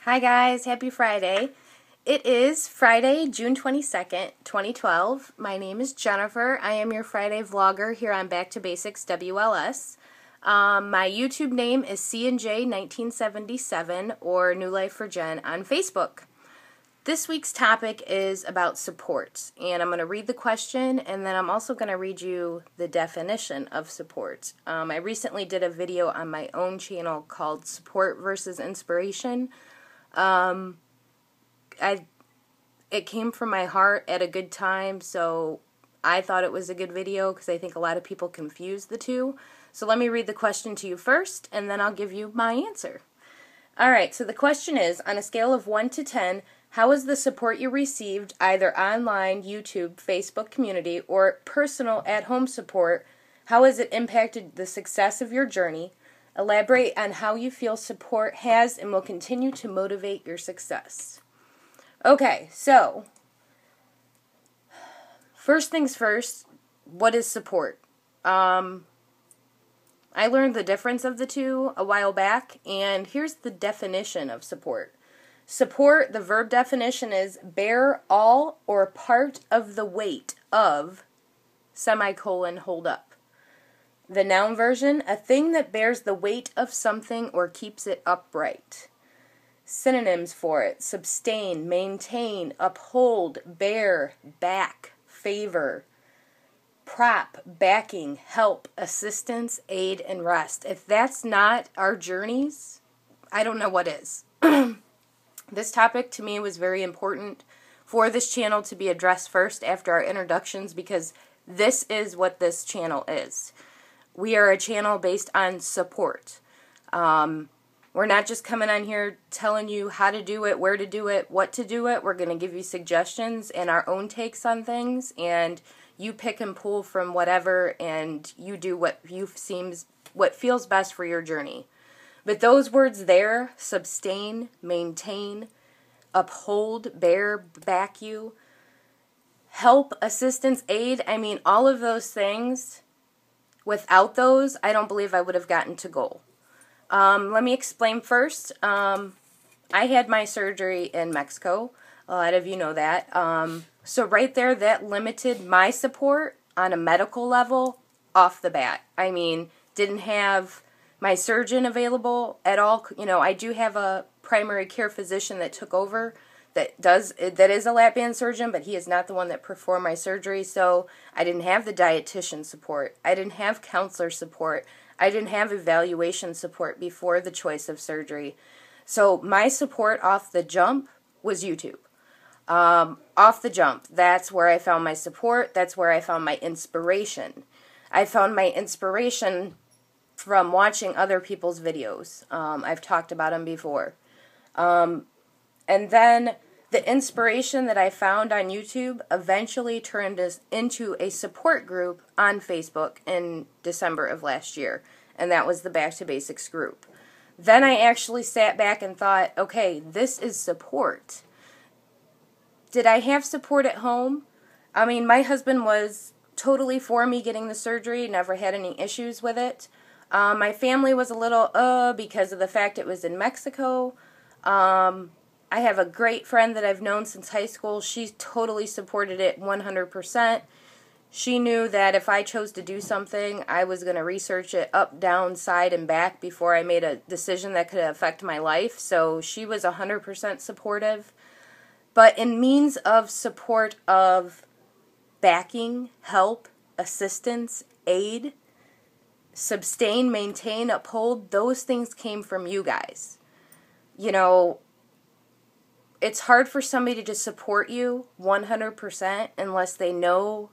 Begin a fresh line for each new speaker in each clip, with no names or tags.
Hi guys, happy Friday. It is Friday, June 22nd, 2012. My name is Jennifer. I am your Friday vlogger here on Back2BasicsWLS. My YouTube name is candj1977 or New Life for Jen on Facebook. This week's topic is about support, and I'm going to read the question, and then I'm also going to read you the definition of support. I recently did a video on my own channel called Support versus Inspiration. It came from my heart at a good time, so I thought it was a good video because I think a lot of people confuse the two. So let me read the question to you first, and then I'll give you my answer. Alright, so the question is, on a scale of 1 to 10, how is the support you received, either online, YouTube, Facebook community, or personal at-home support, how has it impacted the success of your journey? Elaborate on how you feel support has and will continue to motivate your success. Okay, so, first things first, what is support? I learned the difference of the two a while back, and here's the definition of support. Support, the verb definition is bear all or part of the weight of, semicolon, hold up. The noun version, a thing that bears the weight of something or keeps it upright. Synonyms for it, sustain, maintain, uphold, bear, back, favor, prop, backing, help, assistance, aid, and rest. If that's not our journeys, I don't know what is. This topic to me was very important for this channel to be addressed first after our introductions, because this is what this channel is. We are a channel based on support. We're not just coming on here telling you how to do it, where to do it, what to do it. We're going to give you suggestions and our own takes on things, and you pick and pull from whatever, and you do what feels best for your journey. But those words there, sustain, maintain, uphold, bear, back you, help, assistance, aid, I mean, all of those things, without those, I don't believe I would have gotten to goal. Let me explain first. I had my surgery in Mexico. A lot of you know that. So right there, that limited my support on a medical level off the bat. I mean, didn't have my surgeon available at all. You know, I do have a primary care physician that took over that is a lap band surgeon, but he is not the one that performed my surgery. So I didn't have the dietitian support. I didn't have counselor support. I didn't have evaluation support before the choice of surgery. So my support off the jump was YouTube. Off the jump, that's where I found my support. That's where I found my inspiration. I found my inspiration from watching other people's videos. I've talked about them before. And then the inspiration that I found on YouTube eventually turned us into a support group on Facebook in December of last year. And that was the Back to Basics group. Then I actually sat back and thought, okay, this is support. Did I have support at home? I mean, my husband was totally for me getting the surgery, never had any issues with it. My family was a little, because of the fact it was in Mexico. I have a great friend that I've known since high school. She totally supported it 100%. She knew that if I chose to do something, I was going to research it up, down, side, and back before I made a decision that could affect my life. So she was 100% supportive. But in means of support of backing, help, assistance, aid, sustain, maintain, uphold, those things came from you guys. You know, it's hard for somebody to support you 100% unless they know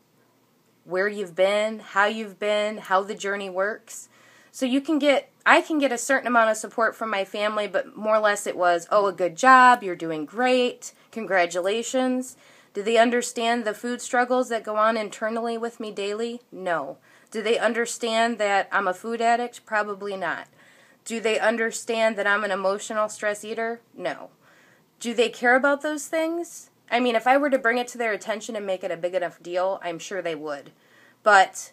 where you've been, how the journey works. So I can get a certain amount of support from my family, but more or less it was, oh, a good job, you're doing great, congratulations. Do they understand the food struggles that go on internally with me daily? No. Do they understand that I'm a food addict? Probably not. Do they understand that I'm an emotional stress eater? No. Do they care about those things? I mean, if I were to bring it to their attention and make it a big enough deal, I'm sure they would. But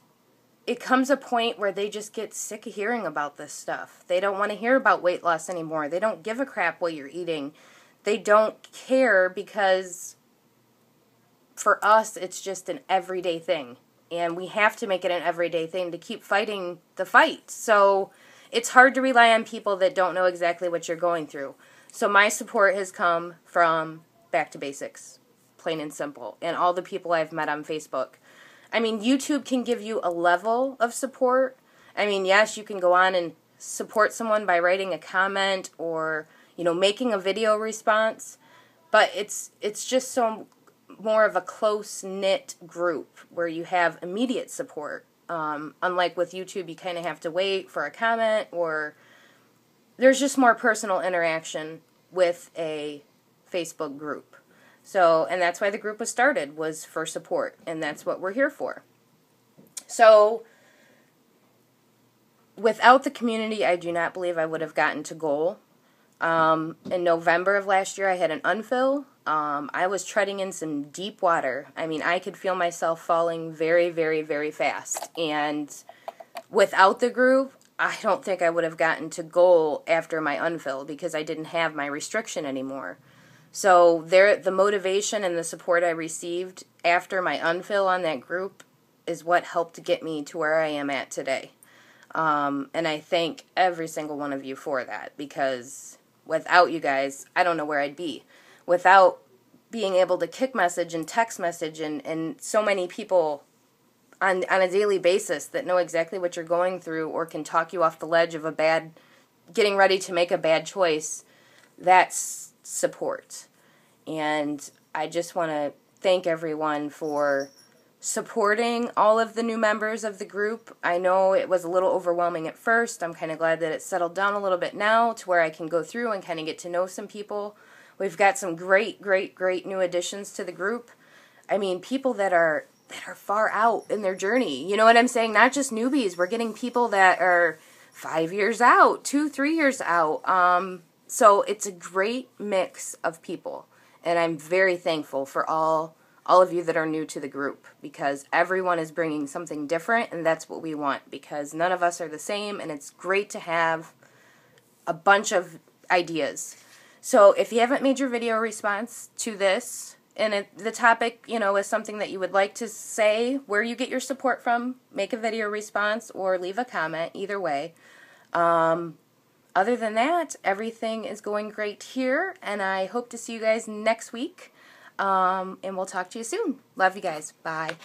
it comes a point where they just get sick of hearing about this stuff. They don't want to hear about weight loss anymore. They don't give a crap what you're eating. They don't care because for us, it's just an everyday thing. And we have to make it an everyday thing to keep fighting the fight. So it's hard to rely on people that don't know exactly what you're going through. So my support has come from Back to Basics, plain and simple, and all the people I've met on Facebook. I mean, YouTube can give you a level of support. I mean, yes, you can go on and support someone by writing a comment or, you know, making a video response, but it's just so more of a close-knit group where you have immediate support. Unlike with YouTube, you kind of have to wait for a comment, or there's just more personal interaction with a Facebook group. So, and that's why the group was started, was for support, and that's what we're here for. So, without the community, I do not believe I would have gotten to goal. In November of last year, I had an unfill. I was treading in some deep water. I mean, I could feel myself falling very, very, very fast. And without the group, I don't think I would have gotten to goal after my unfill because I didn't have my restriction anymore. So the motivation and the support I received after my unfill on that group is what helped get me to where I am at today. And I thank every single one of you for that, because without you guys, I don't know where I'd be. Without being able to kick message and text message and so many people on a daily basis that know exactly what you're going through or can talk you off the ledge of getting ready to make a bad choice, that's support. And I just want to thank everyone for supporting all of the new members of the group. I know it was a little overwhelming at first. I'm kind of glad that it's settled down a little bit now to where I can go through and kind of get to know some people. We've got some great, great, great new additions to the group. I mean, people that are far out in their journey. You know what I'm saying? Not just newbies. We're getting people that are 5 years out, 2-3 years out. So it's a great mix of people. And I'm very thankful for all of you that are new to the group, because everyone is bringing something different, and that's what we want, because none of us are the same, and it's great to have a bunch of ideas. So if you haven't made your video response to this, and the topic, you know, is something that you would like to say where you get your support from, make a video response or leave a comment, either way. Other than that, everything is going great here, and I hope to see you guys next week. And we'll talk to you soon. Love you guys. Bye.